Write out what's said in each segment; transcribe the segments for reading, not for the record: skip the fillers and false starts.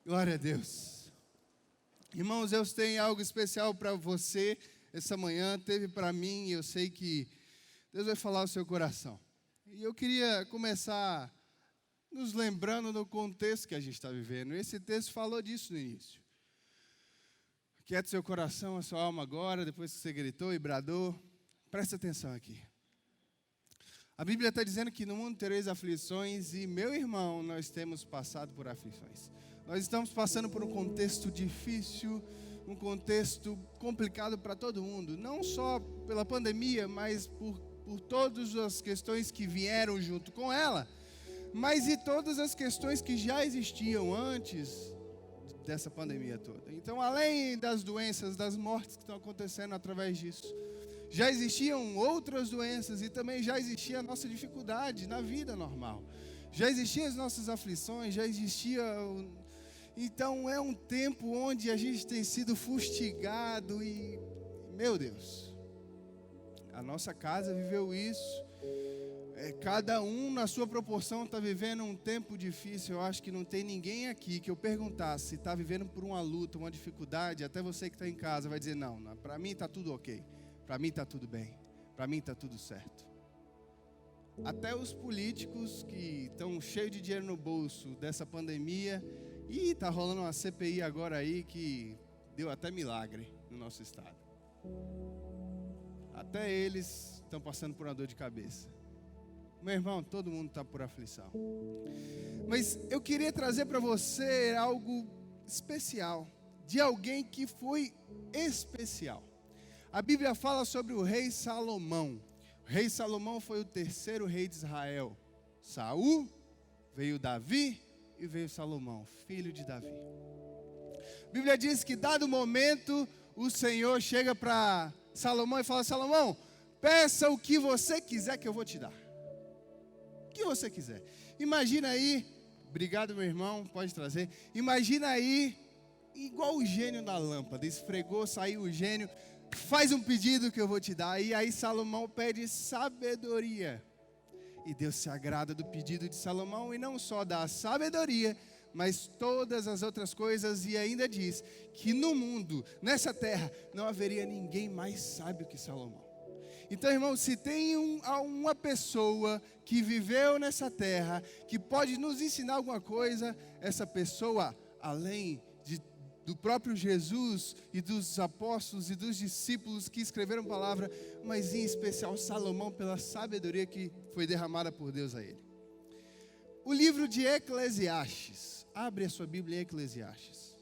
Glória a Deus. Irmãos, eu tenho algo especial para você essa manhã, teve para mim, e eu sei que Deus vai falar ao seu coração. E eu queria começar nos lembrando do contexto que a gente está vivendo. Esse texto falou disso no início. Quiete seu coração, a sua alma agora, depois que você gritou e bradou. Presta atenção aqui. A Bíblia está dizendo que no mundo tereis aflições e, meu irmão, nós temos passado por aflições. Nós estamos passando por um contexto difícil, um contexto complicado para todo mundo. Não só pela pandemia, mas por todas as questões que vieram junto com ela, mas e todas as questões que já existiam antes dessa pandemia toda. Então, além das doenças, das mortes que estão acontecendo através disso, já existiam outras doenças e também já existia a nossa dificuldade na vida normal. Já existiam as nossas aflições, já existia... Então, é um tempo onde a gente tem sido fustigado e, meu Deus, a nossa casa viveu isso. Cada um na sua proporção está vivendo um tempo difícil. Eu acho que não tem ninguém aqui que eu perguntasse se está vivendo por uma luta, uma dificuldade. Até você que está em casa vai dizer, não, para mim está tudo ok. Para mim está tudo bem. Para mim está tudo certo. Até os políticos que estão cheios de dinheiro no bolso dessa pandemia. E está rolando uma CPI agora aí que deu até milagre no nosso estado. Até eles estão passando por uma dor de cabeça. Meu irmão, todo mundo está por aflição. Mas eu queria trazer para você algo especial, de alguém que foi especial. A Bíblia fala sobre o rei Salomão. O rei Salomão foi o terceiro rei de Israel. Saul, veio Davi e veio Salomão, filho de Davi. A Bíblia diz que dado momento, o Senhor chega para Salomão e fala, Salomão, peça o que você quiser que eu vou te dar. O que você quiser. Imagina aí, obrigado meu irmão, pode trazer. Imagina aí, igual o gênio da lâmpada, esfregou, saiu o gênio, faz um pedido que eu vou te dar. E aí Salomão pede sabedoria. E Deus se agrada do pedido de Salomão e não só dá a sabedoria, mas todas as outras coisas. E ainda diz que no mundo, nessa terra, não haveria ninguém mais sábio que Salomão. Então, irmão, se tem uma pessoa que viveu nessa terra, que pode nos ensinar alguma coisa, essa pessoa, além do próprio Jesus e dos apóstolos e dos discípulos que escreveram palavra, mas em especial Salomão pela sabedoria que foi derramada por Deus a ele. O livro de Eclesiastes, abre a sua Bíblia em Eclesiastes.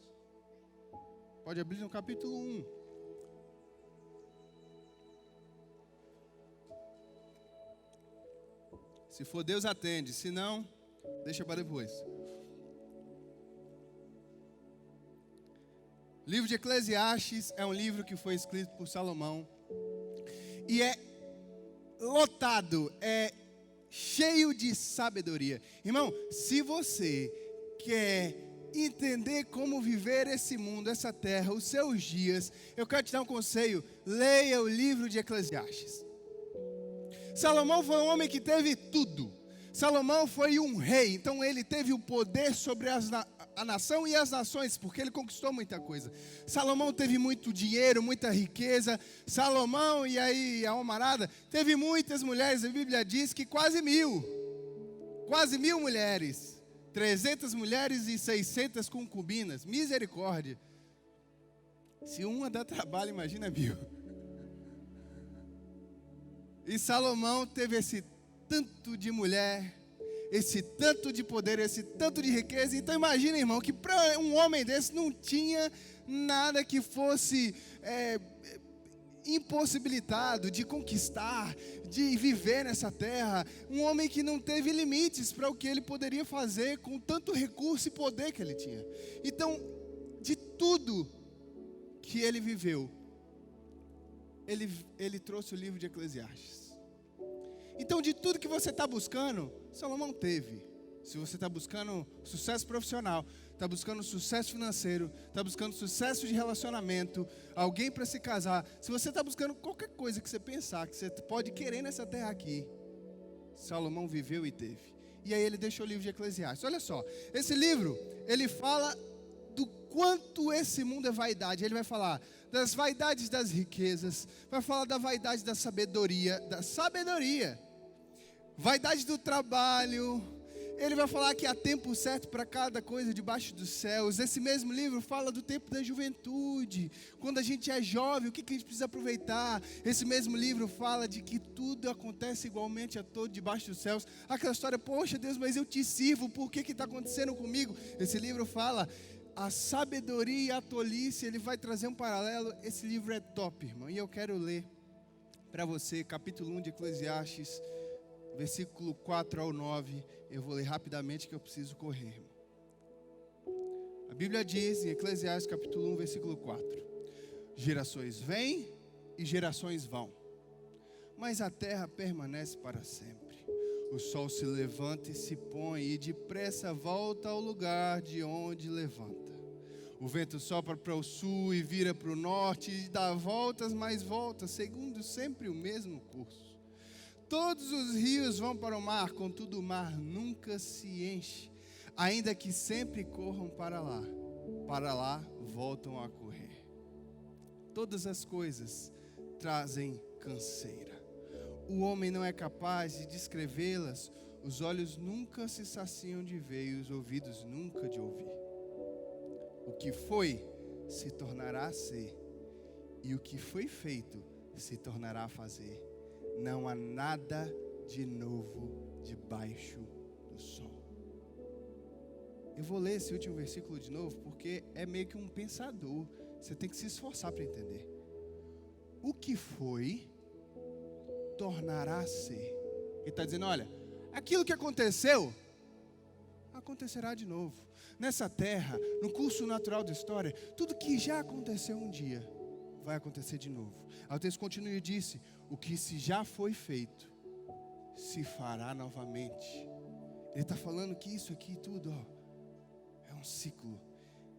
Pode abrir no capítulo 1. Se for Deus atende, se não, deixa para depois. O livro de Eclesiastes é um livro que foi escrito por Salomão e é lotado, é cheio de sabedoria. Irmão, se você quer entender como viver esse mundo, essa terra, os seus dias, eu quero te dar um conselho, leia o livro de Eclesiastes. Salomão foi um homem que teve tudo. Salomão foi um rei, então ele teve o poder sobre a nação e as nações, porque ele conquistou muita coisa. Salomão teve muito dinheiro, muita riqueza. Salomão, e aí a almarada, teve muitas mulheres. A Bíblia diz que quase mil mulheres. 300 mulheres e 600 concubinas. Misericórdia. Se uma dá trabalho, imagina 1000. E Salomão teve esse tanto de mulher, esse tanto de poder, esse tanto de riqueza. Então imagina, irmão, que para um homem desse não tinha nada que fosse impossibilitado de conquistar, de viver nessa terra. Um homem que não teve limites para o que ele poderia fazer com tanto recurso e poder que ele tinha. Então, de tudo que ele viveu, ele trouxe o livro de Eclesiastes. Então, de tudo que você está buscando, Salomão teve. Se você está buscando sucesso profissional, está buscando sucesso financeiro, está buscando sucesso de relacionamento, alguém para se casar, se você está buscando qualquer coisa que você pensar, que você pode querer nessa terra aqui, Salomão viveu e teve. E aí ele deixou o livro de Eclesiastes. Olha só, esse livro, ele fala quanto esse mundo é vaidade. Ele vai falar das vaidades das riquezas, vai falar da vaidade da sabedoria, vaidade do trabalho. Ele vai falar que há tempo certo para cada coisa debaixo dos céus. Esse mesmo livro fala do tempo da juventude, quando a gente é jovem, o que a gente precisa aproveitar. Esse mesmo livro fala de que tudo acontece igualmente a todo debaixo dos céus. Aquela história, poxa Deus, mas eu te sirvo, por que está acontecendo comigo? Esse livro fala a sabedoria e a tolice. Ele vai trazer um paralelo. Esse livro é top, irmão, e eu quero ler para você capítulo 1 de Eclesiastes, versículo 4 ao 9, eu vou ler rapidamente que eu preciso correr, irmão. A Bíblia diz em Eclesiastes capítulo 1, versículo 4: gerações vêm e gerações vão, mas a terra permanece para sempre. O sol se levanta e se põe, e depressa volta ao lugar de onde levanta. O vento sopra para o sul e vira para o norte, e dá voltas mais voltas, segundo sempre o mesmo curso. Todos os rios vão para o mar, contudo o mar nunca se enche, ainda que sempre corram para lá voltam a correr. Todas as coisas trazem canseira. O homem não é capaz de descrevê-las, os olhos nunca se saciam de ver e os ouvidos nunca de ouvir. O que foi se tornará a ser, e o que foi feito se tornará a fazer. Não há nada de novo debaixo do sol. Eu vou ler esse último versículo de novo, porque é meio que um pensador. Você tem que se esforçar para entender. O que foi, tornará a ser. Ele está dizendo, olha, aquilo que aconteceu, acontecerá de novo. Nessa terra, no curso natural da história, tudo que já aconteceu um dia, vai acontecer de novo. Aí o texto continua e disse: o que se já foi feito, se fará novamente. Ele está falando que isso aqui tudo, é um ciclo.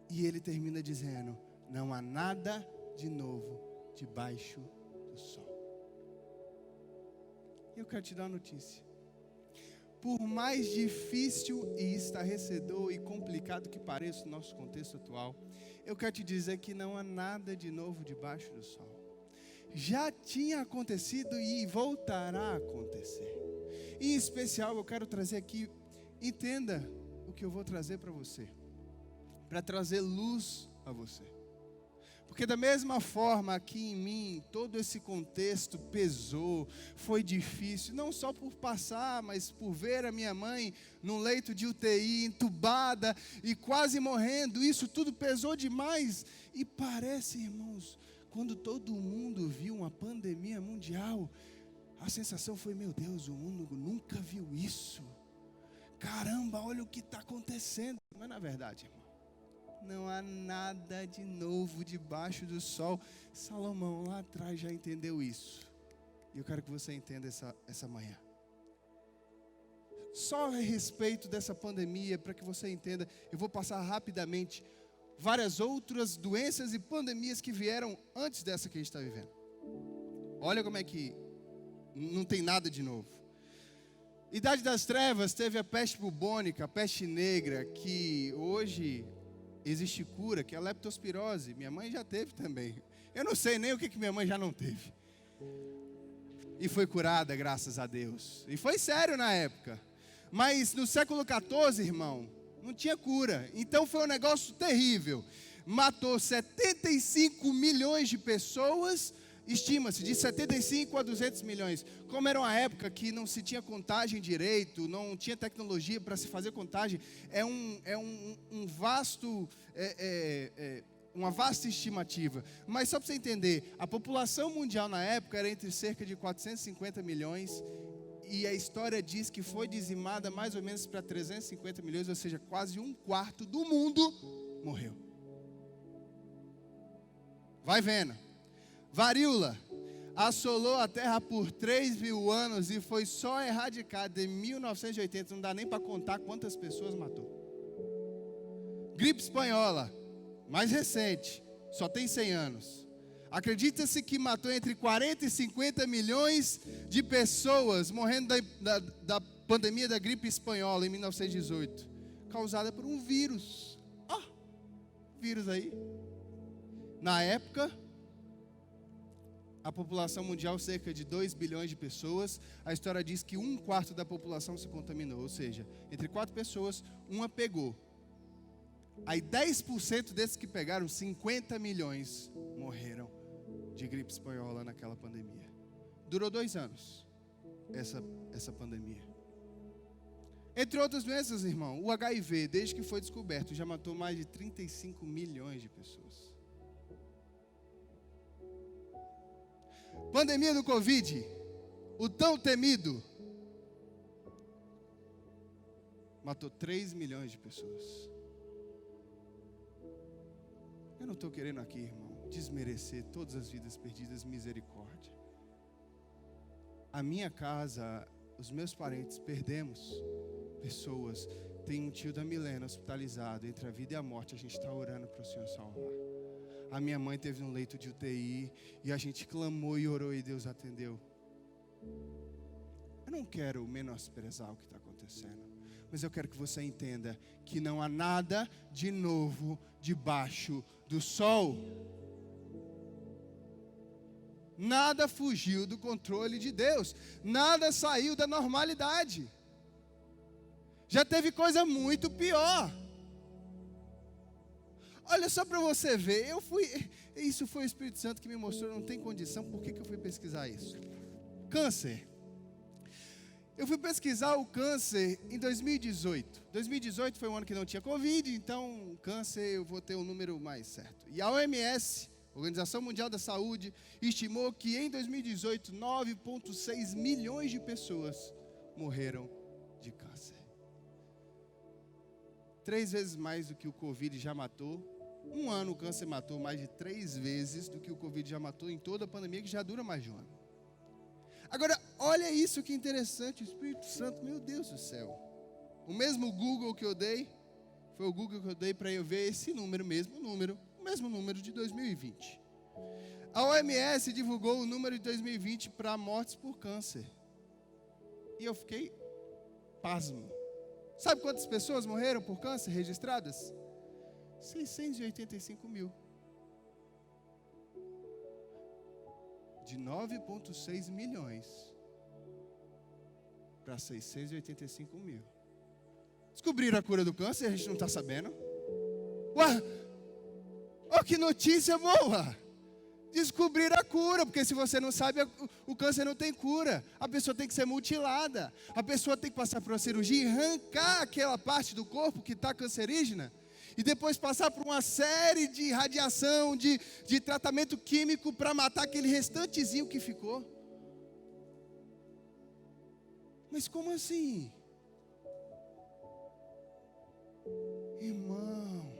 E ele termina dizendo: não há nada de novo debaixo do sol. E eu quero te dar uma notícia. Por mais difícil e estarrecedor e complicado que pareça o nosso contexto atual, eu quero te dizer que não há nada de novo debaixo do sol. Já tinha acontecido e voltará a acontecer. Em especial, eu quero trazer aqui, entenda o que eu vou trazer para você, para trazer luz a você. Porque da mesma forma aqui em mim, todo esse contexto pesou, foi difícil, não só por passar, mas por ver a minha mãe num leito de UTI, entubada e quase morrendo. Isso tudo pesou demais. E parece, irmãos, quando todo mundo viu uma pandemia mundial, a sensação foi: meu Deus, o mundo nunca viu isso. Caramba, olha o que está acontecendo. Mas na verdade, irmão, não há nada de novo debaixo do sol. Salomão lá atrás já entendeu isso. E eu quero que você entenda essa manhã. Só a respeito dessa pandemia, para que você entenda, eu vou passar rapidamente várias outras doenças e pandemias que vieram antes dessa que a gente está vivendo. Olha como é que não tem nada de novo. Idade das Trevas teve a peste bubônica, a peste negra, que hoje existe cura, que é a leptospirose. Minha mãe já teve também. Eu não sei nem o que minha mãe já não teve. E foi curada, graças a Deus. E foi sério na época. Mas no século XIV, irmão, não tinha cura. Então foi um negócio terrível. Matou 75 milhões de pessoas. Estima-se de 75 a 200 milhões. Como era uma época que não se tinha contagem direito, não tinha tecnologia para se fazer contagem, uma vasta estimativa. Mas só para você entender, a população mundial na época era entre cerca de 450 milhões, e a história diz que foi dizimada mais ou menos para 350 milhões, ou seja, quase um quarto do mundo morreu. Vai vendo. Varíola assolou a terra por 3.000 anos e foi só erradicada em 1980. Não dá nem para contar quantas pessoas matou. Gripe espanhola, mais recente, só tem 100 anos. Acredita-se que matou entre 40 e 50 milhões de pessoas, morrendo da pandemia da gripe espanhola em 1918, causada por um vírus. vírus aí. Na época, a população mundial, cerca de 2 bilhões de pessoas, a história diz que 1/4 da população se contaminou, ou seja, entre 4 pessoas, uma pegou. Aí 10% desses que pegaram, 50 milhões, morreram de gripe espanhola naquela pandemia. Durou 2 anos, essa pandemia. Entre outras doenças, irmão, o HIV, desde que foi descoberto, já matou mais de 35 milhões de pessoas. Pandemia do Covid, o tão temido, matou 3 milhões de pessoas. Eu não estou querendo aqui, irmão, desmerecer todas as vidas perdidas, misericórdia. A minha casa, os meus parentes, perdemos pessoas. Tem um tio da Milena hospitalizado, entre a vida e a morte, a gente está orando para o Senhor salvar. A minha mãe teve um leito de UTI e a gente clamou e orou e Deus atendeu. Eu não quero menosprezar o que está acontecendo, mas eu quero que você entenda que não há nada de novo debaixo do sol. Nada fugiu do controle de Deus, nada saiu da normalidade. Já teve coisa muito pior. Olha só para você ver, isso foi o Espírito Santo que me mostrou, não tem condição, por que eu fui pesquisar isso? Câncer. Eu fui pesquisar o câncer em 2018. 2018 foi um ano que não tinha Covid, então câncer eu vou ter um número mais certo. E a OMS, Organização Mundial da Saúde, estimou que em 2018, 9,6 milhões de pessoas morreram de câncer. 3 vezes mais do que o Covid já matou. Um ano o câncer matou mais de 3 vezes do que o Covid já matou em toda a pandemia, que já dura mais de um ano. Agora, olha isso que interessante, o Espírito Santo, meu Deus do céu. O mesmo Google que eu dei, foi o Google que eu dei para eu ver esse número, o mesmo número de 2020. A OMS divulgou o número de 2020 para mortes por câncer. E eu fiquei pasmo. Sabe quantas pessoas morreram por câncer registradas? 685 mil. De 9,6 milhões para 685 mil. Descobriram a cura do câncer, a gente não está sabendo. Ué, oh, que notícia boa! Descobrir a cura, porque se você não sabe, o câncer não tem cura. A pessoa tem que ser mutilada. A pessoa tem que passar por uma cirurgia e arrancar aquela parte do corpo que está cancerígena. E depois passar por uma série de radiação, de tratamento químico para matar aquele restantezinho que ficou. Mas como assim? Irmão,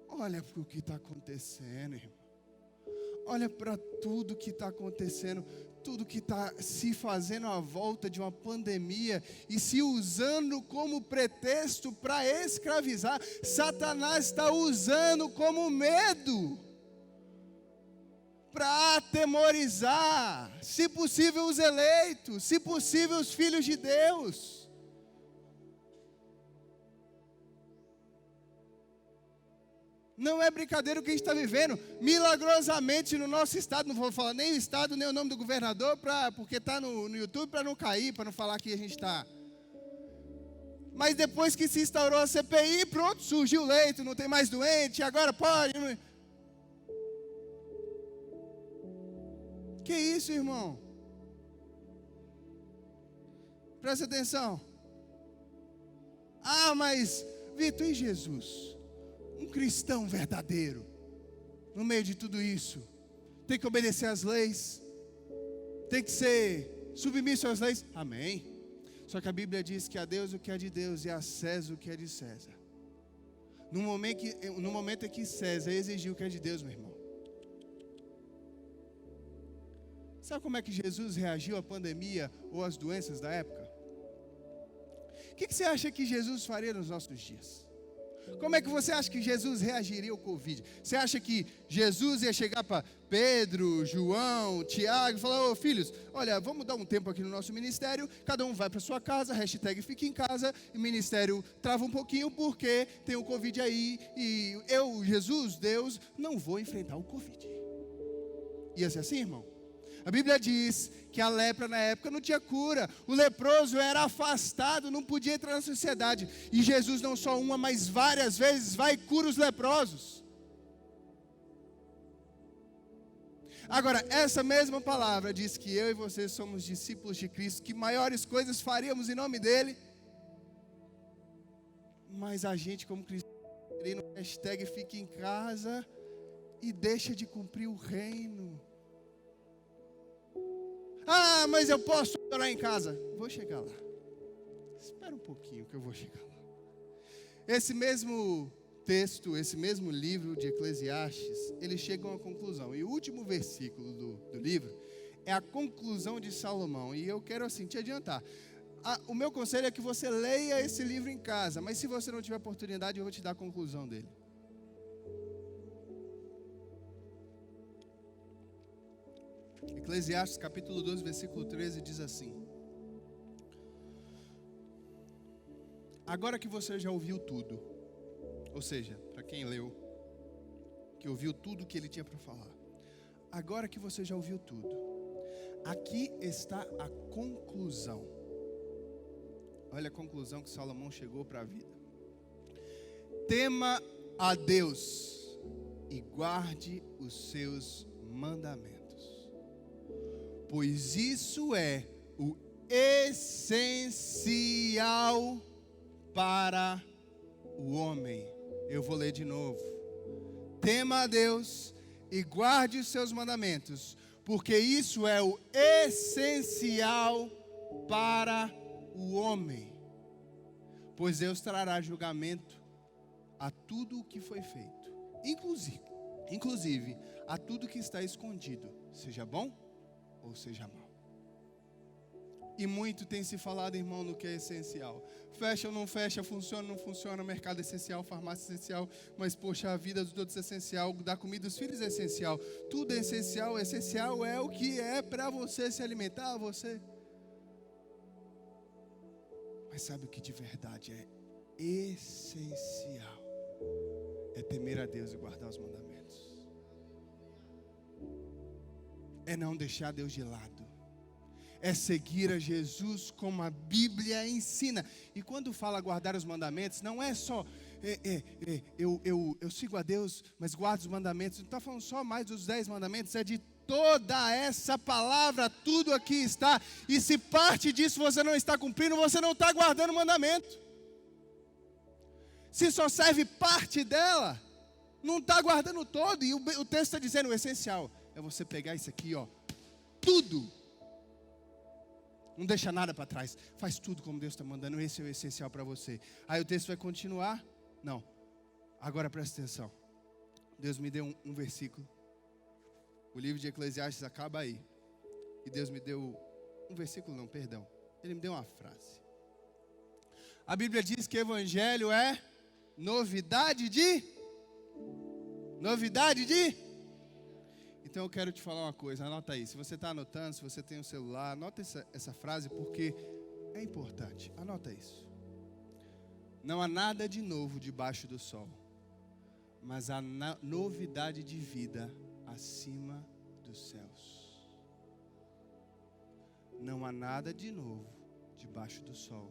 olha para o que está acontecendo, irmão. Olha para tudo que está acontecendo, tudo que está se fazendo à volta de uma pandemia e se usando como pretexto para escravizar. Satanás está usando como medo para atemorizar, se possível os eleitos, se possível os filhos de Deus. Não é brincadeira o que a gente está vivendo. Milagrosamente no nosso estado, não vou falar nem o estado, nem o nome do governador, porque está no YouTube, para não cair, para não falar que a gente está. Mas depois que se instaurou a CPI, pronto, surgiu o leito, não tem mais doente, agora pode. Não... Que isso, irmão? Presta atenção. Ah, mas, Vitor, e Jesus? Um cristão verdadeiro, no meio de tudo isso, tem que obedecer às leis, tem que ser submisso às leis, amém. Só que a Bíblia diz que a Deus o que é de Deus e a César o que é de César. No momento em que César exigiu o que é de Deus, meu irmão, sabe como é que Jesus reagiu à pandemia ou às doenças da época? O que você acha que Jesus faria nos nossos dias? Como é que você acha que Jesus reagiria ao Covid? Você acha que Jesus ia chegar para Pedro, João, Tiago e falar: ô filhos, olha, vamos dar um tempo aqui no nosso ministério, cada um vai para sua casa, hashtag fica em casa, e o ministério trava um pouquinho porque tem o Covid aí, e eu, Jesus, Deus, não vou enfrentar o Covid. Ia ser assim, irmão? A Bíblia diz que a lepra na época não tinha cura. O leproso era afastado, não podia entrar na sociedade. E Jesus não só uma, mas várias vezes vai e cura os leprosos. Agora, essa mesma palavra diz que eu e você somos discípulos de Cristo, que maiores coisas faríamos em nome dEle. Mas a gente, como cristão, no hashtag fica em casa e deixa de cumprir o reino. Ah, mas eu posso orar em casa. Vou chegar lá. Espera um pouquinho que eu vou chegar lá. Esse mesmo texto, esse mesmo livro de Eclesiastes, eles chegam a uma conclusão. E o último versículo do livro é a conclusão de Salomão. E eu quero assim te adiantar. O meu conselho é que você leia esse livro em casa. Mas se você não tiver oportunidade, eu vou te dar a conclusão dele. Eclesiastes capítulo 12, versículo 13 diz assim: agora que você já ouviu tudo, ou seja, para quem leu, que ouviu tudo que ele tinha para falar, agora que você já ouviu tudo, aqui está a conclusão. Olha a conclusão que Salomão chegou para a vida: tema a Deus e guarde os seus mandamentos, pois isso é o essencial para o homem. Eu vou ler de novo. Tema a Deus e guarde os seus mandamentos, porque isso é o essencial para o homem. Pois Deus trará julgamento a tudo o que foi feito, inclusive a tudo que está escondido, seja bom ou seja mal. E muito tem se falado, irmão, no que é essencial. Fecha ou não fecha, funciona ou não funciona, mercado é essencial, farmácia é essencial, mas poxa, a vida dos outros é essencial, dar comida dos filhos é essencial. Tudo é essencial é o que é para você se alimentar, você. Mas sabe o que de verdade é essencial? É temer a Deus e guardar os mandamentos. É não deixar Deus de lado. É seguir a Jesus como a Bíblia ensina. E quando fala guardar os mandamentos, não é só eu sigo a Deus, mas guardo os mandamentos. Não está falando só mais dos 10 mandamentos, é de toda essa palavra, tudo aqui está. E se parte disso você não está cumprindo, você não está guardando o mandamento. Se só serve parte dela, não está guardando todo. E o texto está dizendo o essencial é você pegar isso aqui, ó, tudo. Não deixa nada para trás. Faz tudo como Deus está mandando. Esse é o essencial para você. Aí o texto vai continuar? Não. Agora presta atenção. Deus me deu um versículo. O livro de Eclesiastes acaba aí. E Deus me deu um versículo, não, perdão. Ele me deu uma frase. A Bíblia diz que evangelho é novidade de... Então eu quero te falar uma coisa, anota aí. Se você está anotando, se você tem um celular, anota essa frase porque é importante. Anota isso. Não há nada de novo debaixo do sol, mas há novidade de vida acima dos céus. Não há nada de novo debaixo do sol,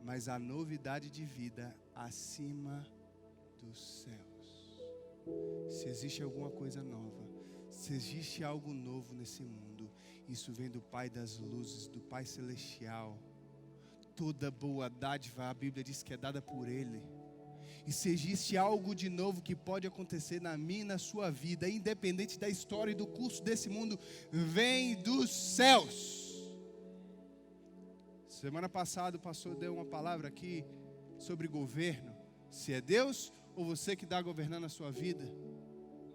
mas há novidade de vida acima dos céus. Se existe alguma coisa nova, se existe algo novo nesse mundo, isso vem do Pai das luzes, do Pai celestial. Toda boa dádiva, a Bíblia diz que é dada por Ele. E se existe algo de novo que pode acontecer na minha e na sua vida, independente da história e do curso desse mundo, vem dos céus. Semana passada o pastor deu uma palavra aqui sobre governo. Se é Deus ou você que está governando a sua vida,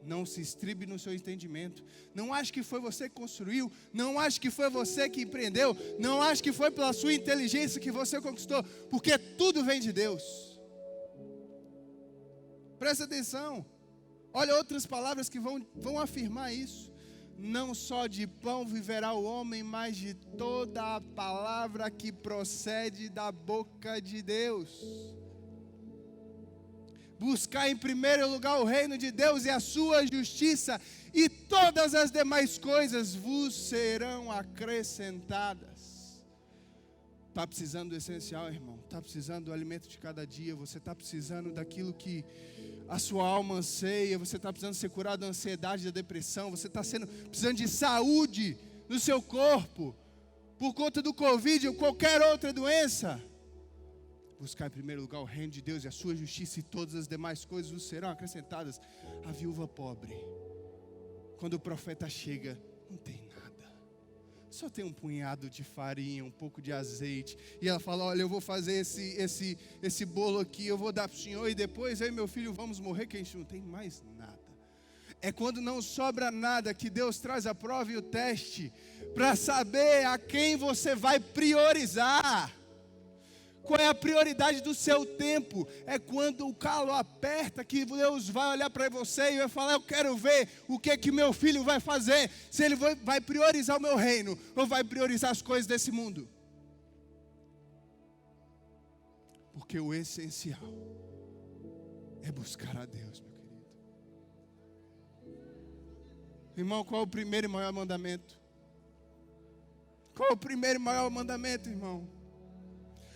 não se estribe no seu entendimento. Não ache que foi você que construiu. Não ache que foi você que empreendeu. Não ache que foi pela sua inteligência que você conquistou. Porque tudo vem de Deus. Presta atenção. Olha outras palavras que vão afirmar isso. Não só de pão viverá o homem, mas de toda a palavra que procede da boca de Deus. Buscar em primeiro lugar o reino de Deus e a sua justiça, e todas as demais coisas vos serão acrescentadas. Está precisando do essencial, irmão. Está precisando do alimento de cada dia. Você está precisando daquilo que a sua alma anseia. Você está precisando ser curado da ansiedade, da depressão. Você está precisando de saúde no seu corpo, por conta do Covid ou qualquer outra doença. Buscar em primeiro lugar o reino de Deus e a sua justiça, e todas as demais coisas vos serão acrescentadas. A viúva pobre, quando o profeta chega, não tem nada. Só tem um punhado de farinha, um pouco de azeite. E ela fala, olha, eu vou fazer esse bolo aqui, eu vou dar para o senhor, e depois eu e meu filho vamos morrer, que a gente não tem mais nada. É quando não sobra nada que Deus traz a prova e o teste, para saber a quem você vai priorizar. Qual é a prioridade do seu tempo? É quando o calo aperta que Deus vai olhar para você e vai falar, eu quero ver o que meu filho vai fazer. Se ele vai priorizar o meu reino ou vai priorizar as coisas desse mundo. Porque o essencial é buscar a Deus, meu querido. Irmão, qual é o primeiro e maior mandamento? Qual é o primeiro e maior mandamento, irmão?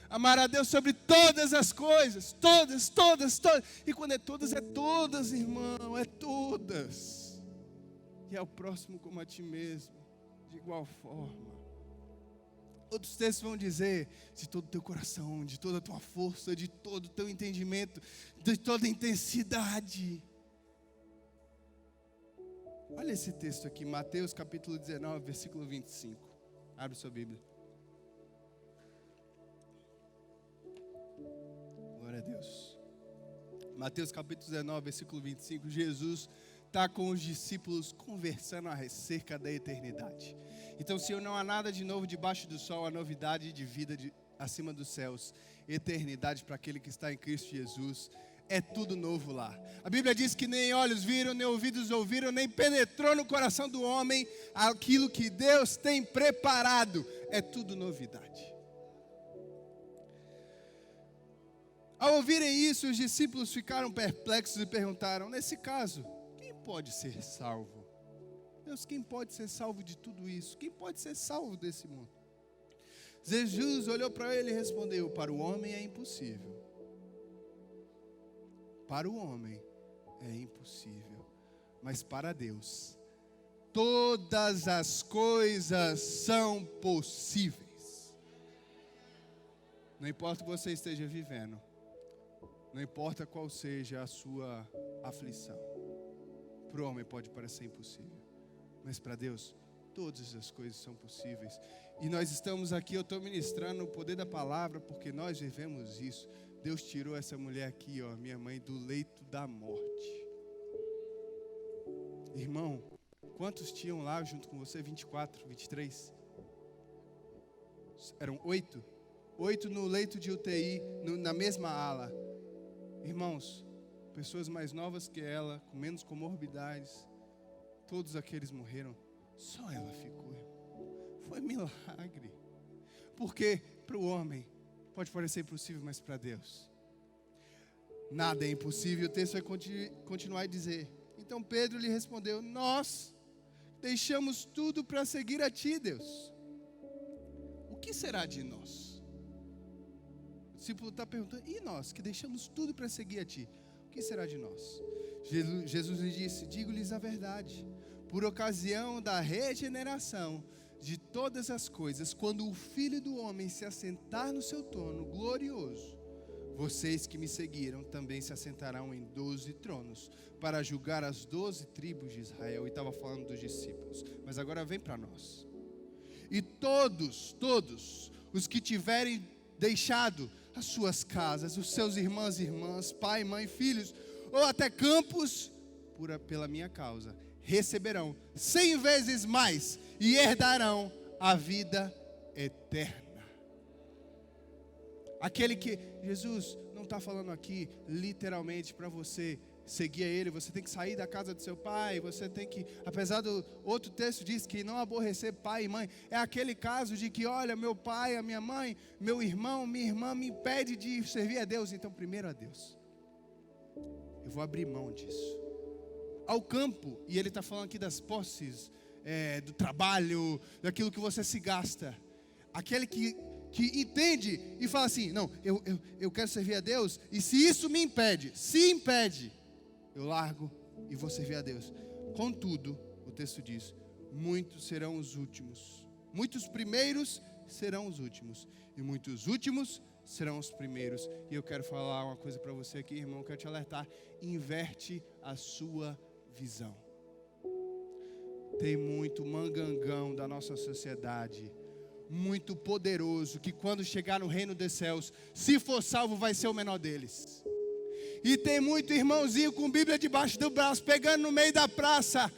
Amar a Deus sobre todas as coisas, todas. E quando é todas, irmão, é todas. E é o próximo como a ti mesmo, de igual forma. Outros textos vão dizer, de todo o teu coração, de toda a tua força, de todo o teu entendimento, de toda a intensidade. Olha esse texto aqui, Mateus capítulo 19, versículo 25. Abre sua Bíblia. Glória a Deus. Mateus capítulo 19, versículo 25. Jesus está com os discípulos conversando acerca da eternidade. Então, Senhor, não há nada de novo debaixo do sol, a novidade de vida acima dos céus. Eternidade para aquele que está em Cristo Jesus. É tudo novo lá. A Bíblia diz que nem olhos viram, nem ouvidos ouviram, nem penetrou no coração do homem aquilo que Deus tem preparado. É tudo novidade. Ao ouvirem isso, os discípulos ficaram perplexos e perguntaram, nesse caso, quem pode ser salvo? Deus, quem pode ser salvo de tudo isso? Quem pode ser salvo desse mundo? Jesus olhou para ele e respondeu, para o homem é impossível. Para o homem é impossível, mas para Deus, todas as coisas são possíveis. Não importa o que você esteja vivendo. Não importa qual seja a sua aflição. Para o homem pode parecer impossível. Mas para Deus, todas as coisas são possíveis. E nós estamos aqui, eu estou ministrando o poder da palavra, porque nós vivemos isso. Deus tirou essa mulher aqui, ó, minha mãe, do leito da morte. Irmão, quantos tinham lá junto com você? 24, 23? Eram 8? 8 no leito de UTI, na mesma ala. Irmãos, pessoas mais novas que ela, com menos comorbidades, todos aqueles morreram, só ela ficou, irmão. Foi milagre. Porque para o homem pode parecer impossível, mas para Deus nada é impossível. O texto vai continuar a dizer, então Pedro lhe respondeu, nós deixamos tudo para seguir a ti, Deus. O que será de nós? O discípulo está perguntando, e nós que deixamos tudo para seguir a ti, o que será de nós? Jesus lhe disse, digo-lhes a verdade, por ocasião da regeneração de todas as coisas, quando o Filho do Homem se assentar no seu trono glorioso, vocês que me seguiram também se assentarão em 12 tronos, para julgar as 12 tribos de Israel. E estava falando dos discípulos, mas agora vem para nós. E todos os que tiverem deixado as suas casas, os seus irmãos e irmãs, pai, mãe, filhos, ou até campos, pela minha causa, receberão 100 vezes mais e herdarão a vida eterna. Aquele que, Jesus não está falando aqui literalmente para você seguir a Ele, você tem que sair da casa do seu pai, você tem que, apesar do outro texto diz que não aborrecer pai e mãe, é aquele caso de que, olha, meu pai, a minha mãe, meu irmão, minha irmã me impede de servir a Deus, então primeiro a Deus. Eu vou abrir mão disso. Ao campo, e ele está falando aqui das posses, do trabalho, daquilo que você se gasta. Aquele que entende e fala assim, não, eu quero servir a Deus, e se isso me impede, eu largo e vou servir a Deus. Contudo, o texto diz, muitos serão os últimos. Muitos primeiros serão os últimos, e muitos últimos serão os primeiros. E eu quero falar uma coisa para você aqui, irmão, eu quero te alertar, inverte a sua visão. Tem muito mangangão da nossa sociedade, muito poderoso, que quando chegar no reino dos céus, se for salvo, vai ser o menor deles. E tem muito irmãozinho com Bíblia debaixo do braço, pegando no meio da praça,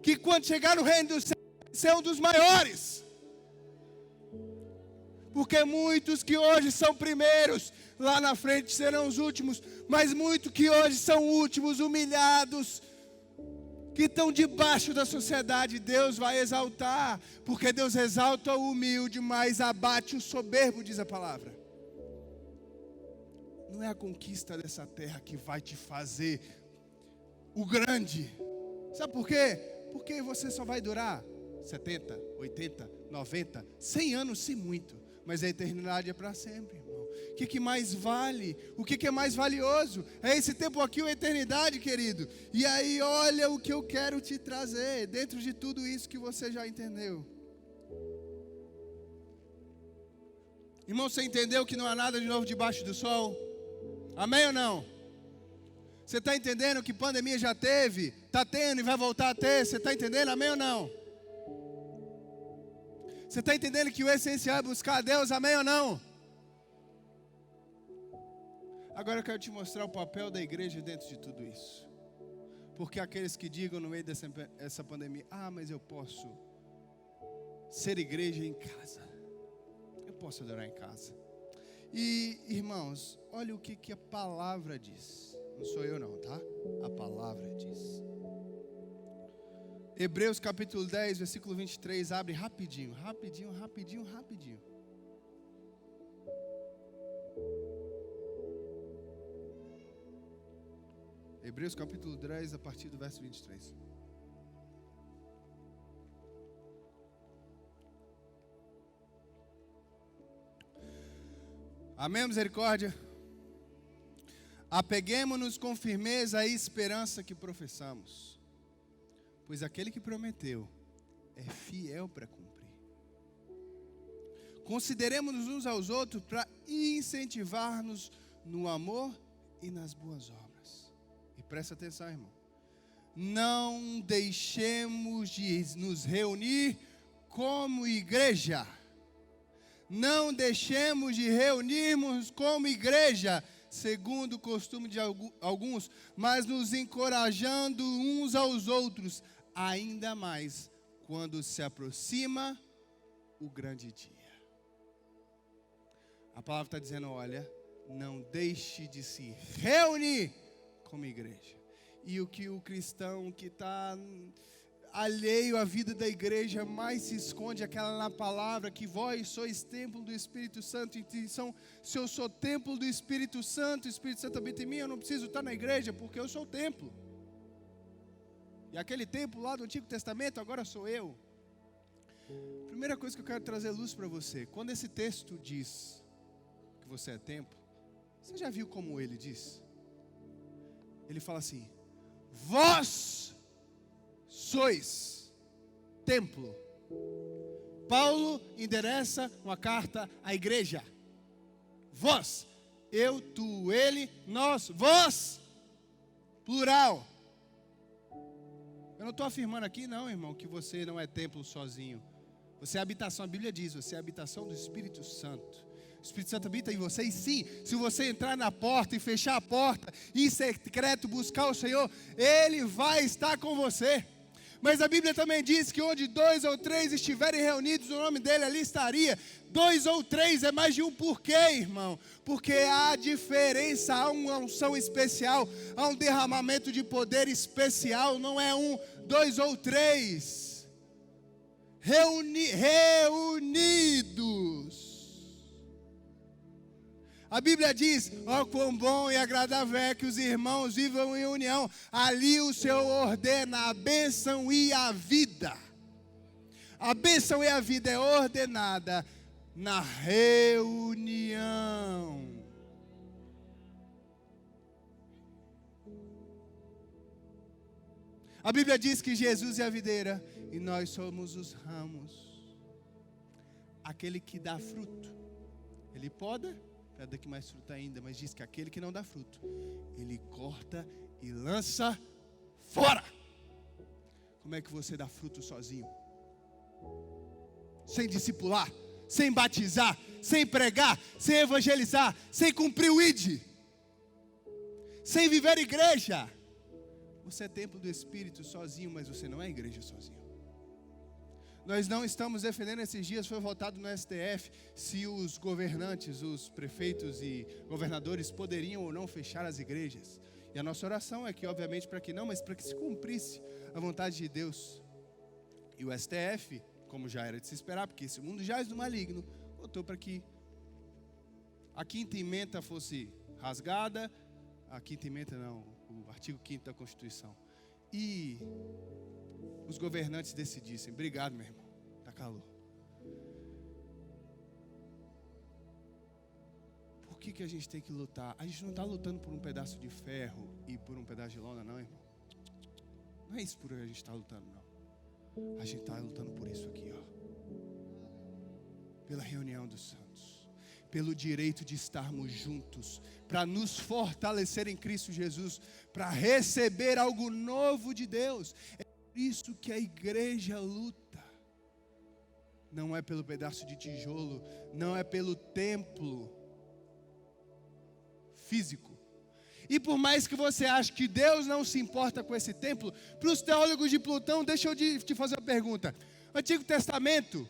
que quando chegar no reino dos céus, vai ser um dos maiores. Porque muitos que hoje são primeiros, lá na frente serão os últimos, mas muitos que hoje são últimos, humilhados, que estão debaixo da sociedade, Deus vai exaltar, porque Deus exalta o humilde, mas abate o soberbo, diz a palavra. Não é a conquista dessa terra que vai te fazer o grande. Sabe por quê? Porque você só vai durar 70, 80, 90, 100 anos, se muito. Mas a eternidade é para sempre, irmão. O que mais vale? O que é mais valioso? É esse tempo aqui ou a eternidade, querido? E aí, olha o que eu quero te trazer, dentro de tudo isso que você já entendeu. Irmão, você entendeu que não há nada de novo debaixo do sol? Amém ou não? Você está entendendo que pandemia já teve, está tendo e vai voltar a ter? Você está entendendo? Amém ou não? Você está entendendo que o essencial é buscar a Deus? Amém ou não? Agora eu quero te mostrar o papel da igreja dentro de tudo isso. Porque aqueles que digam no meio dessa pandemia, mas eu posso ser igreja em casa. Eu posso adorar em casa. E, irmãos, olha o que a palavra diz. Não sou eu não, tá? A palavra diz. Hebreus capítulo 10, versículo 23, abre rapidinho. Hebreus capítulo 10, a partir do verso 23. Amém, misericórdia? Apeguemo-nos com firmeza à esperança que professamos, pois aquele que prometeu é fiel para cumprir. Consideremos-nos uns aos outros para incentivar-nos no amor e nas boas obras. E presta atenção, irmão. Não deixemos de nos reunir como igreja. Não deixemos de reunirmos como igreja, segundo o costume de alguns, mas nos encorajando uns aos outros, ainda mais quando se aproxima o grande dia. A palavra está dizendo, olha, não deixe de se reunir como igreja. E o que o cristão que está alheio à vida da igreja mais se esconde, aquela na palavra, que vós sois templo do Espírito Santo. Então, se eu sou templo do Espírito Santo, o Espírito Santo habita em mim, eu não preciso estar na igreja, porque eu sou o templo. E aquele templo lá do Antigo Testamento, agora sou eu. Primeira coisa que eu quero trazer luz para você, quando esse texto diz que você é templo, você já viu como ele diz? Ele fala assim, vós sois templo. Paulo endereça uma carta à igreja. Vós, eu, tu, ele, nós, vós, plural. Eu não estou afirmando aqui não, irmão, que você não é templo sozinho. Você é habitação, a Bíblia diz, você é habitação do Espírito Santo. O Espírito Santo habita em você, e sim, se você entrar na porta e fechar a porta, e em secreto buscar o Senhor, Ele vai estar com você. Mas a Bíblia também diz que onde 2 ou 3 estiverem reunidos, o nome dele ali estaria. 2 ou 3 é mais de um. Por quê, irmão? Porque há diferença, há uma unção especial, há um derramamento de poder especial. Não é 1, 2 ou 3. Reunidos. A Bíblia diz: ó, quão bom e agradável é que os irmãos vivam em união. Ali o Senhor ordena a bênção e a vida. A bênção e a vida é ordenada na reunião. A Bíblia diz que Jesus é a videira e nós somos os ramos. Aquele que dá fruto, ele poda para dar mais fruto ainda, mas diz que aquele que não dá fruto, ele corta e lança fora. Como é que você dá fruto sozinho? Sem discipular, sem batizar, sem pregar, sem evangelizar, sem cumprir o ID, sem viver igreja. Você é templo do Espírito sozinho, mas você não é igreja sozinho. Nós não estamos defendendo, esses dias foi votado no STF se os governantes, os prefeitos e governadores poderiam ou não fechar as igrejas. E a nossa oração é que, obviamente, para que não, mas para que se cumprisse a vontade de Deus. E o STF, como já era de se esperar, porque esse mundo jaz do maligno, votou para que a quinta emenda fosse rasgada, a quinta emenda não, o artigo 5º da Constituição. E os governantes decidissem. Obrigado, meu irmão. Está calor. Por que a gente tem que lutar? A gente não está lutando por um pedaço de ferro e por um pedaço de lona, não, irmão. Não é isso por que a gente está lutando, não. A gente está lutando por isso aqui, ó. Pela reunião dos santos. Pelo direito de estarmos juntos. Para nos fortalecer em Cristo Jesus. Para receber algo novo de Deus. Por isso que a igreja luta. Não é pelo pedaço de tijolo, não é pelo templo físico. E por mais que você ache que Deus não se importa com esse templo, para os teólogos de Plutão, deixa eu te fazer uma pergunta. Antigo Testamento,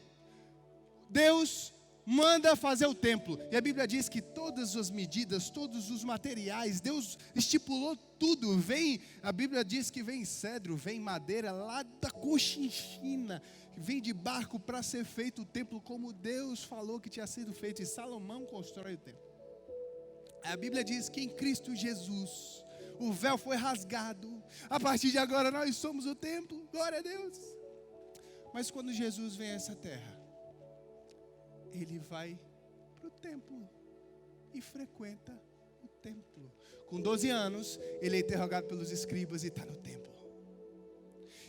Deus manda fazer o templo. E a Bíblia diz que todas as medidas, todos os materiais, Deus estipulou tudo. A Bíblia diz que vem cedro, vem madeira lá da Cochinchina, vem de barco para ser feito o templo como Deus falou que tinha sido feito. E Salomão constrói o templo. A Bíblia diz que em Cristo Jesus o véu foi rasgado. A partir de agora nós somos o templo. Glória a Deus. Mas quando Jesus vem a essa terra, ele vai para o templo e frequenta o templo. Com 12 anos, ele é interrogado pelos escribas e está no templo.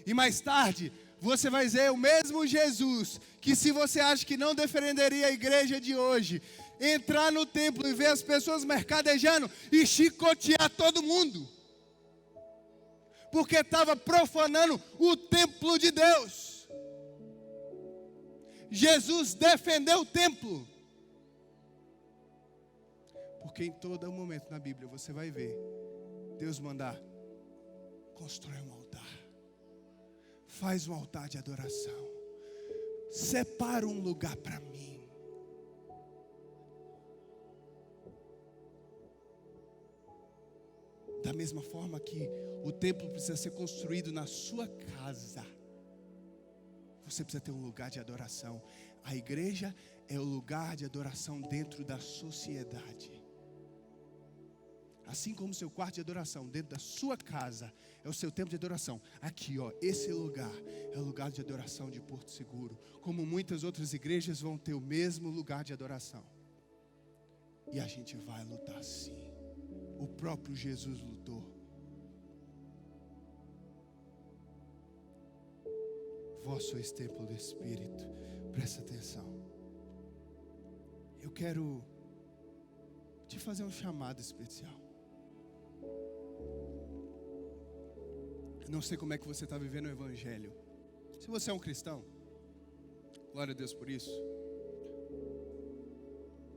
E mais tarde, você vai ver o mesmo Jesus, que se você acha que não defenderia a igreja de hoje, entrar no templo e ver as pessoas mercadejando e chicotear todo mundo. Porque estava profanando o templo de Deus. Jesus defendeu o templo. Porque em todo momento na Bíblia você vai ver Deus mandar: constrói um altar, faz um altar de adoração, separa um lugar para mim. Da mesma forma que o templo precisa ser construído na sua casa, você precisa ter um lugar de adoração. A igreja é o lugar de adoração dentro da sociedade. Assim como o seu quarto de adoração dentro da sua casa é o seu templo de adoração. Aqui, ó, esse lugar é o lugar de adoração de Porto Seguro. Como muitas outras igrejas vão ter o mesmo lugar de adoração. E a gente vai lutar sim. O próprio Jesus lutou. Vós sois templo do Espírito. Presta atenção. Eu quero te fazer um chamado especial. Eu não sei como é que você está vivendo o Evangelho. Se você é um cristão, glória a Deus por isso.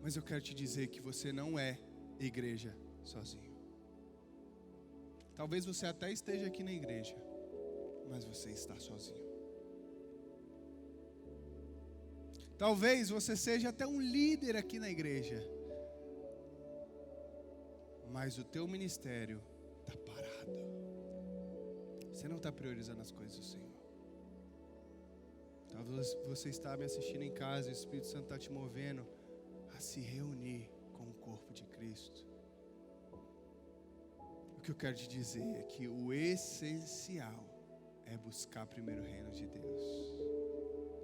Mas eu quero te dizer que você não é igreja sozinho. Talvez você até esteja aqui na igreja, mas você está sozinho. Talvez você seja até um líder aqui na igreja, mas o teu ministério está parado. Você não está priorizando as coisas do Senhor. Talvez você está me assistindo em casa e o Espírito Santo está te movendo a se reunir com o corpo de Cristo. O que eu quero te dizer é que o essencial é buscar primeiro o reino de Deus.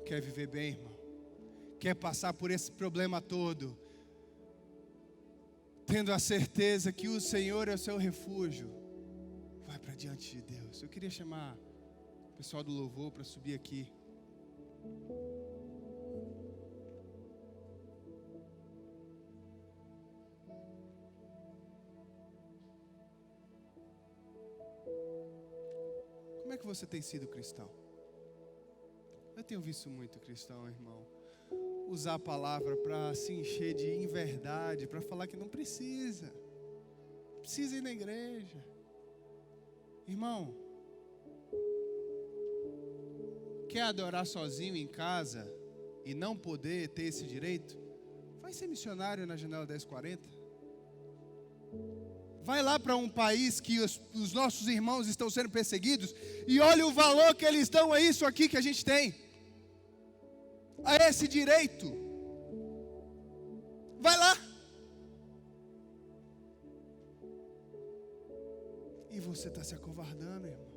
Quer viver bem, irmão? Quer passar por esse problema todo, tendo a certeza que o Senhor é o seu refúgio? Vai para diante de Deus. Eu queria chamar o pessoal do louvor para subir aqui. Como é que você tem sido cristão? Eu tenho visto muito cristão, irmão, usar a palavra para se encher de inverdade, para falar que não precisa ir na igreja. Irmão, quer adorar sozinho em casa e não poder ter esse direito? Vai ser missionário na Janela 1040. Vai lá para um país que os nossos irmãos estão sendo perseguidos e olha o valor que eles dão a isso aqui que a gente tem, a esse direito. Vai lá. E você está se acovardando, irmão.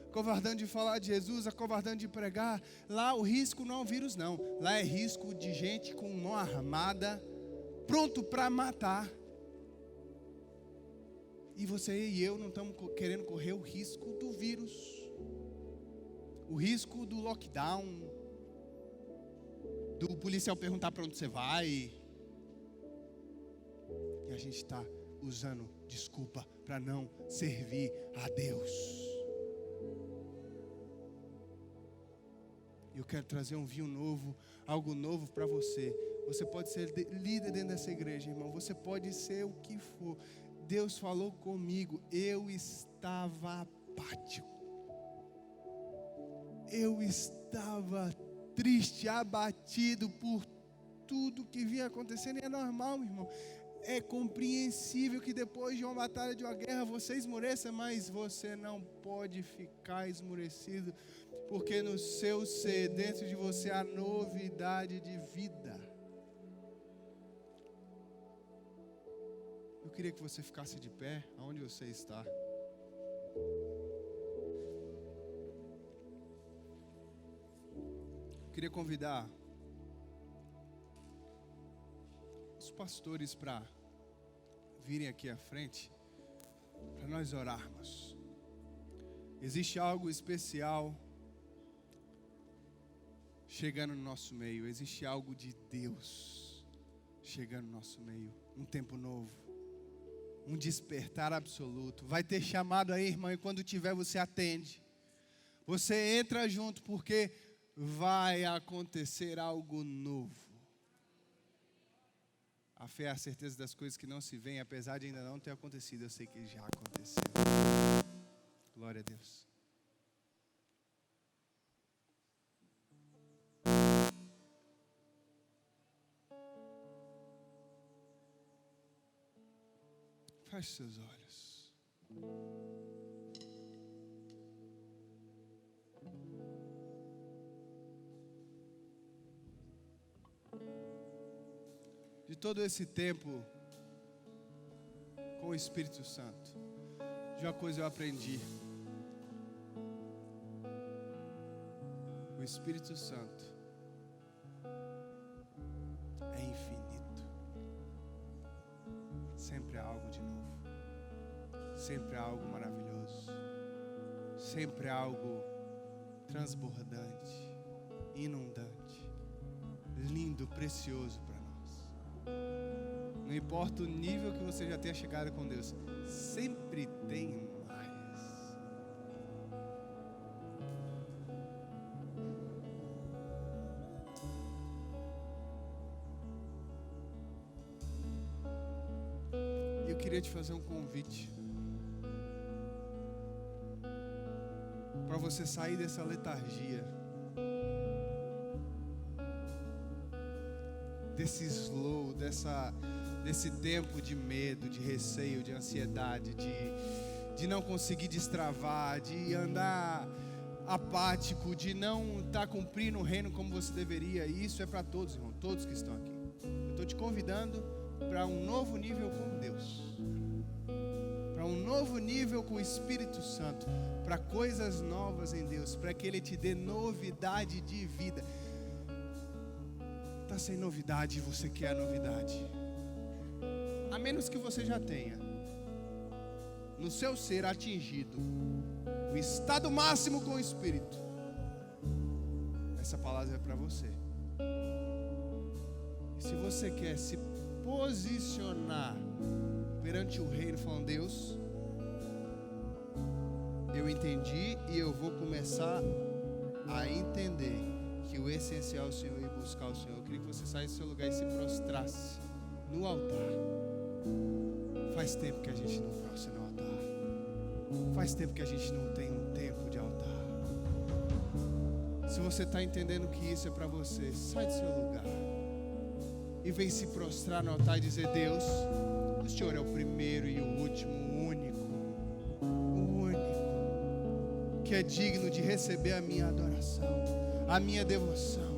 Acovardando de falar de Jesus, acovardando de pregar. Lá o risco não é o vírus, não. Lá é risco de gente com mão armada, pronto para matar. E você e eu não estamos querendo correr o risco do vírus, o risco do lockdown, do policial perguntar para onde você vai. E a gente está usando desculpa para não servir a Deus. Eu quero trazer um vinho novo, algo novo para você. Você pode ser líder dentro dessa igreja, irmão. Você pode ser o que for. Deus falou comigo, eu estava apático. Eu estava triste, abatido por tudo que vinha acontecendo. E é normal, meu irmão. É compreensível que depois de uma batalha, de uma guerra, você esmoreça, mas você não pode ficar esmorecido, porque no seu ser, dentro de você, há novidade de vida. Eu queria que você ficasse de pé, aonde você está. Eu queria convidar os pastores para virem aqui à frente, para nós orarmos. Existe algo especial chegando no nosso meio, existe algo de Deus chegando no nosso meio, um tempo novo, um despertar absoluto. Vai ter chamado aí, irmão, e quando tiver você atende, você entra junto, porque vai acontecer algo novo. A fé é a certeza das coisas que não se veem, apesar de ainda não ter acontecido, eu sei que já aconteceu. Glória a Deus. Feche seus olhos. De todo esse tempo com o Espírito Santo, de uma coisa eu aprendi: o Espírito Santo é infinito. Sempre há algo de novo, sempre há algo maravilhoso, sempre há algo transbordante, inundante, lindo, precioso para nós. Não importa o nível que você já tenha chegado com Deus, sempre tem mais. Eu queria te fazer um convite. para você sair dessa letargia, desse slow, desse tempo de medo, de receio, de ansiedade, de não conseguir destravar, de andar apático, de não estar cumprindo o reino como você deveria. E isso é para todos, irmão, todos que estão aqui. Eu estou te convidando para um novo nível com Deus, para um novo nível com o Espírito Santo, para coisas novas em Deus, para que Ele te dê novidade de vida. Está sem novidade e você quer a novidade, a menos que você já tenha no seu ser atingido o estado máximo com o Espírito. Essa palavra é para você. E se você quer se posicionar perante o reino, falando: Deus, eu entendi e eu vou começar a entender que o essencial é o Senhor e buscar o Senhor. Eu queria que você saísse do seu lugar e se prostrasse no altar. Faz tempo que a gente não prostra no altar. Faz tempo que a gente não tem um tempo de altar. Se você está entendendo que isso é para você, sai do seu lugar e vem se prostrar no altar e dizer: Deus, o Senhor é o primeiro e o último, o único que é digno de receber a minha adoração, a minha devoção.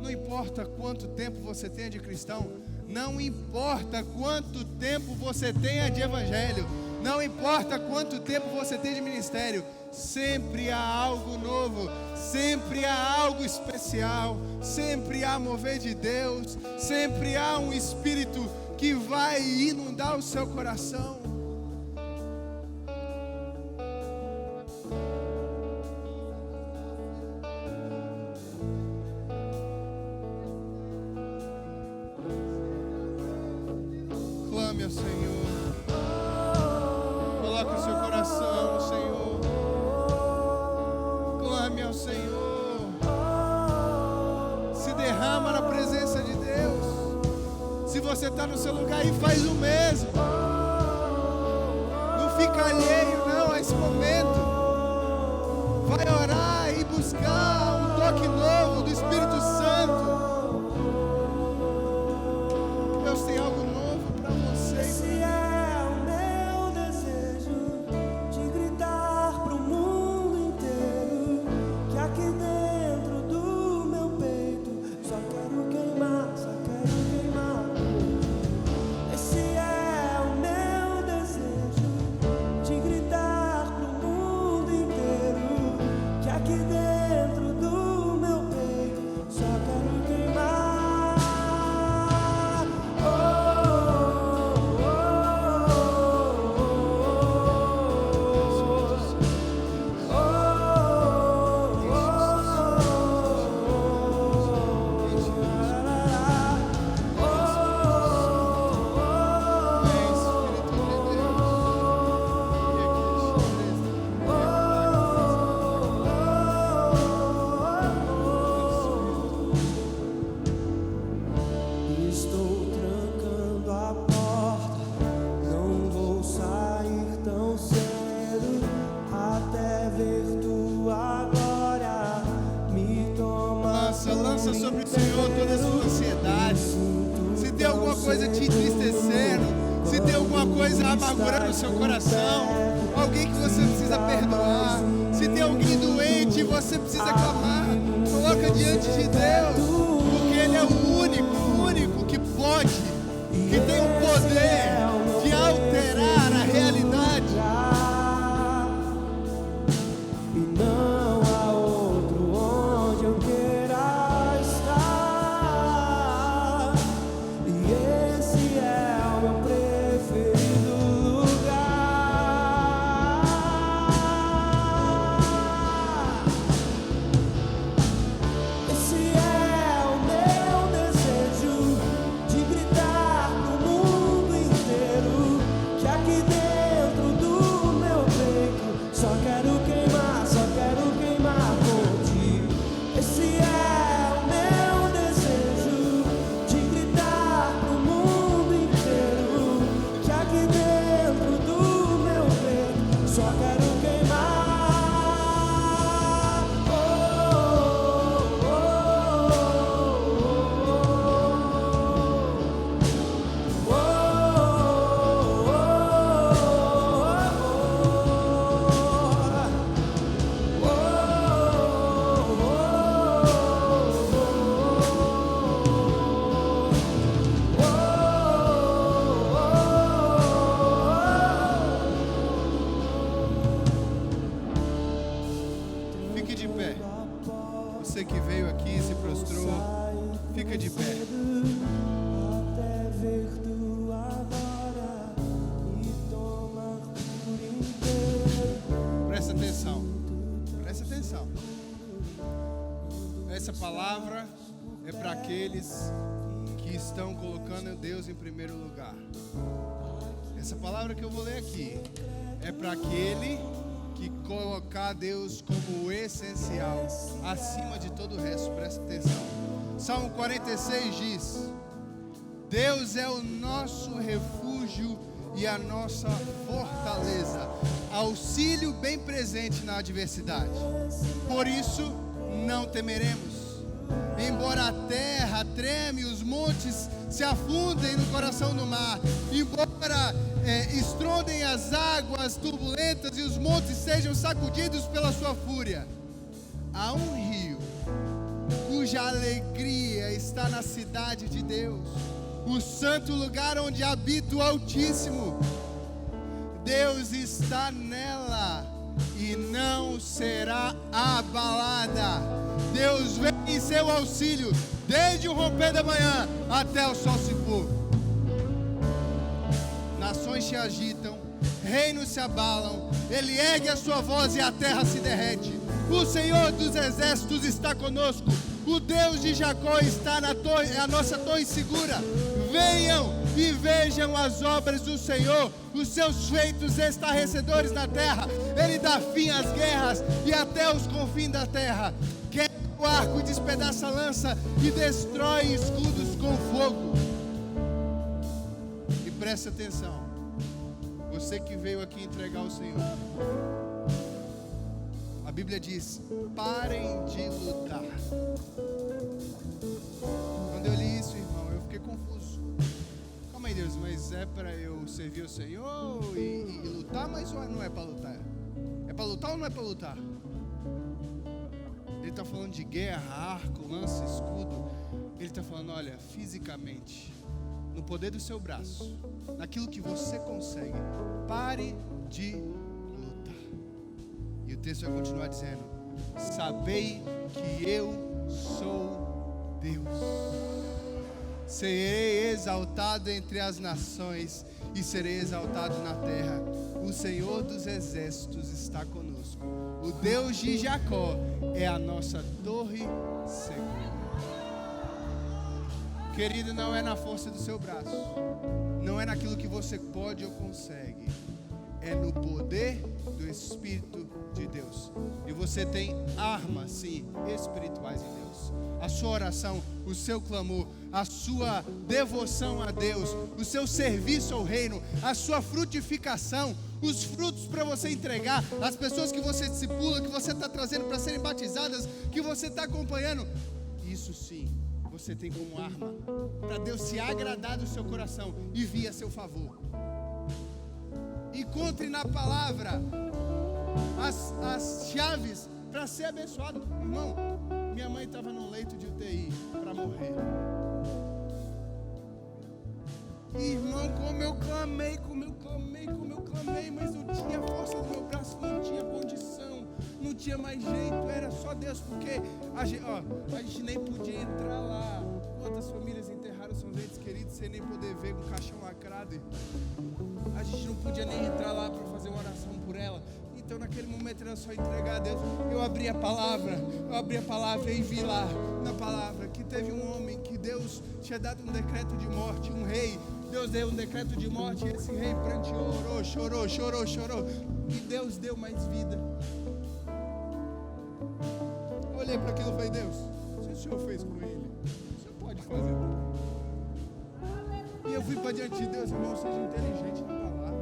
Não importa quanto tempo você tenha de cristão, não importa quanto tempo você tenha de evangelho, não importa quanto tempo você tem de ministério, sempre há algo novo, sempre há algo especial, sempre há mover de Deus, sempre há um Espírito que vai inundar o seu coração. Clame ao Senhor, coloque o seu coração no Senhor, clame ao Senhor, se derrama na presença de Deus. Se você está no seu lugar e faz o mesmo, não fica alheio não a esse momento, vai orar e buscar um toque novo do Espírito Santo. Deus tem algo novo para você. Esse é o meu desejo, de gritar pro mundo inteiro, que aqui dentro do meu peito só quero queimar, só quero queimar. Esse é o meu desejo, de gritar pro mundo inteiro, que aqui dentro do meu peito só quero queimar. Estou trancando a porta, não vou sair tão cedo, até ver tua glória me tomar. Lança sobre o Senhor toda a sua ansiedade. Se tem alguma coisa te entristecendo, se tem alguma coisa amargurando o seu coração, alguém que você precisa perdoar, se tem alguém doente e você precisa clamar, coloca diante de Deus, porque Ele é o único que pode, que tem o poder de alterar a realidade. E não há outro onde eu queira estar. E esse é o meu preferido lugar. Esse é o meu desejo, de gritar pro mundo palavra é para aqueles que estão colocando Deus em primeiro lugar. Essa palavra que eu vou ler aqui é para aquele que colocar Deus como o essencial, acima de todo o resto. Presta atenção. Salmo 46 diz: Deus é o nosso refúgio e a nossa fortaleza, auxílio bem presente na adversidade. Por isso não temeremos. Embora a terra treme, os montes se afundem no coração do mar, embora estrondem as águas turbulentas e os montes sejam sacudidos pela sua fúria, há um rio cuja alegria está na cidade de Deus, o santo lugar onde habita o Altíssimo. Deus está nela e não será abalada. Deus vem em seu auxílio desde o romper da manhã até o sol se pôr. Nações se agitam, reinos se abalam, ele ergue a sua voz e a terra se derrete. O Senhor dos exércitos está conosco, o Deus de Jacó está na torre, é a nossa torre segura. Venham e vejam as obras do Senhor, os seus feitos estarrecedores na terra. Ele dá fim às guerras e até os confins da terra. Quebra o arco e despedaça a lança e destrói escudos com fogo. E preste atenção, você que veio aqui entregar ao Senhor, a Bíblia diz: parem de lutar. Quando eu li isso, irmão, eu fiquei confuso. Calma aí, Deus, mas é para eu servir o Senhor e lutar, mas não é para lutar? É para lutar ou não é para lutar? Ele está falando de guerra, arco, lança, escudo. Ele está falando, olha, fisicamente, no poder do seu braço, naquilo que você consegue, pare de lutar. E o texto vai continuar dizendo: sabei que eu sou Deus. Serei exaltado entre as nações e serei exaltado na terra. O Senhor dos exércitos está conosco. O Deus de Jacó é a nossa torre segura. Querido, não é na força do seu braço, não é naquilo que você pode ou consegue, é no poder do Espírito de Deus. E você tem armas, sim, espirituais em Deus. A sua oração, o seu clamor, a sua devoção a Deus, o seu serviço ao reino, a sua frutificação, os frutos para você entregar, as pessoas que você discipula, que você está trazendo para serem batizadas, que você está acompanhando, isso sim, você tem como arma para Deus se agradar do seu coração e vir a seu favor. Encontre na palavra as chaves para ser abençoado. Irmão, minha mãe estava no leito de UTI para morrer. Irmão, como eu clamei, mas não tinha força do meu braço, não tinha condição, não tinha mais jeito, era só Deus, porque a gente nem podia entrar lá. Quantas famílias enterraram seus entes queridos sem nem poder ver com o caixão lacrado? A gente não podia nem entrar lá para fazer uma oração por ela. Então naquele momento era só entregar a Deus. Eu abri a palavra e vi lá na palavra que teve um homem que Deus tinha dado um decreto de morte, um rei. Deus deu um decreto de morte e esse rei pranteou, orou, chorou. E Deus deu mais vida. Eu olhei para aquilo e falei: Deus, se o Senhor fez com ele, o Senhor pode fazer também. E eu fui para diante de Deus, irmão, seja inteligente na palavra.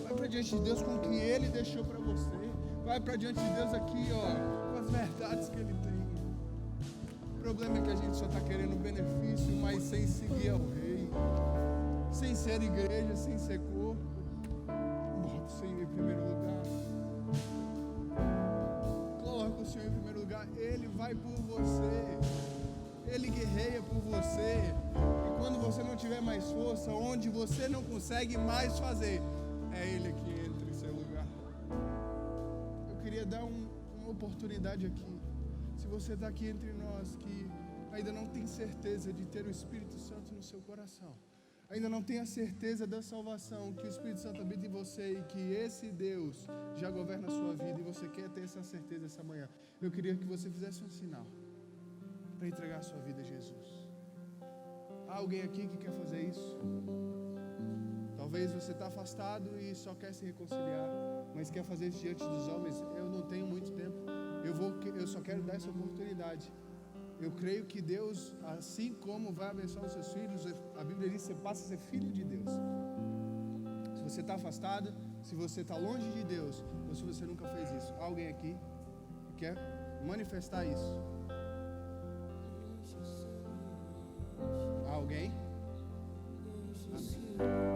Vai para diante de Deus com o que Ele deixou para você. Vai para diante de Deus aqui, com as verdades que Ele tem. O problema é que a gente só está querendo benefício, mas sem seguir ao Rei. Sem ser igreja, sem ser corpo. Bota o Senhor em primeiro lugar. Coloca o Senhor em primeiro lugar. Ele vai por você. Ele guerreia por você. E quando você não tiver mais força, onde você não consegue mais fazer, é Ele que entra em seu lugar. Eu queria dar uma oportunidade aqui. Se você está aqui entre nós que ainda não tem certeza de ter o Espírito Santo no seu coração, ainda não tem a certeza da salvação, que o Espírito Santo habita em você e que esse Deus já governa a sua vida, e você quer ter essa certeza essa manhã, eu queria que você fizesse um sinal. para entregar a sua vida a Jesus? Há alguém aqui que quer fazer isso? Talvez você está afastado e só quer se reconciliar, mas quer fazer isso diante dos homens. Eu não tenho muito tempo. Eu só quero dar essa oportunidade. Eu creio que Deus, assim como vai abençoar os seus filhos, a Bíblia diz que você passa a ser filho de Deus. Se você está afastado, se você está longe de Deus, ou se você nunca fez isso, há alguém aqui que quer manifestar isso? Há alguém? Amém.